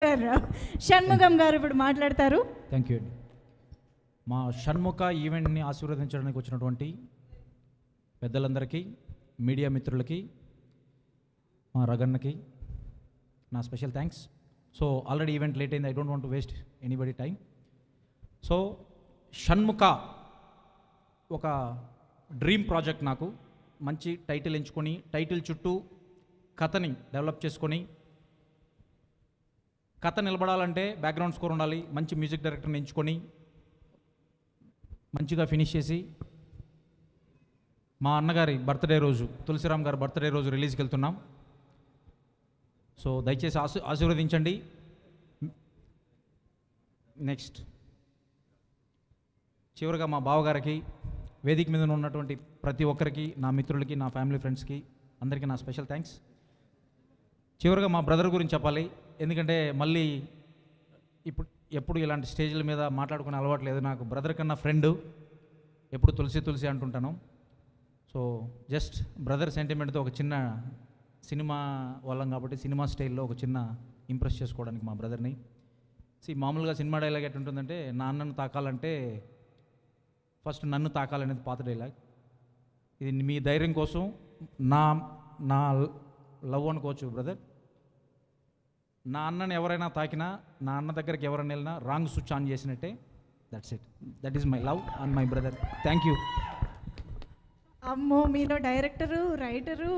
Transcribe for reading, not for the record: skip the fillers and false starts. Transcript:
Director Shanmugam గారు ఇప్పుడు మాట్లాడతారు. థ్యాంక్ యూ అండి. మా షణ్ముఖ ఈవెంట్ని ఆశీర్వదించడానికి వచ్చినటువంటి పెద్దలందరికీ, మీడియా మిత్రులకి, మా రగన్నకి నా special thanks. So already event late అయింది, I don't want to waste anybody time. So Shanmukha ఒక డ్రీమ్ ప్రాజెక్ట్. నాకు మంచి టైటిల్ ఎంచుకొని, టైటిల్ చుట్టూ కథని డెవలప్ చేసుకొని, కథ నిలబడాలంటే బ్యాక్గ్రౌండ్ స్కోర్ ఉండాలి, మంచి మ్యూజిక్ డైరెక్టర్ని ఎంచుకొని మంచిగా ఫినిష్ చేసి, మా అన్నగారి బర్త్డే రోజు, తులసిరామ్ గారి బర్త్డే రోజు రిలీజ్కి వెళ్తున్నాం. సో దయచేసి ఆశీర్వదించండి. నెక్స్ట్ చివరిగా మా బావగారికి, వేదిక మీద ఉన్నటువంటి ప్రతి ఒక్కరికి, నా మిత్రులకి, నా ఫ్యామిలీ ఫ్రెండ్స్కి అందరికీ నా స్పెషల్ థ్యాంక్స్. చివరిగా మా బ్రదర్ గురించి చెప్పాలి, ఎందుకంటే మళ్ళీ ఎప్పుడు ఇలాంటి స్టేజ్ల మీద మాట్లాడుకునే అలవాటు లేదు. నాకు బ్రదర్ కన్నా ఫ్రెండ్, ఎప్పుడు తులసి తులసి అంటుంటాను. సో జస్ట్ బ్రదర్ సెంటిమెంట్తో ఒక చిన్న సినిమా వాళ్ళం కాబట్టి సినిమా స్టైల్లో ఒక చిన్న ఇంప్రెస్ చేసుకోవడానికి మా బ్రదర్ని. మామూలుగా సినిమా డైలాగ్ ఎట్టుంటుందంటే, నా అన్నను తాకాలంటే ఫస్ట్ నన్ను తాకాలనేది పాత డైలాగ్. ఇది మీ ధైర్యం కోసం, నా లవ్ అనుకోవచ్చు బ్రదర్. నా అన్నని ఎవరైనా తాకినా, నా అన్న దగ్గరికి ఎవరైనా వెళ్ళినా రాంగ్ స్విచ్ ఆన్ చేసినట్టే. That's it. That is my love and my brother. Thank you. అమ్మో, మీలో డైరెక్టరు, రైటరు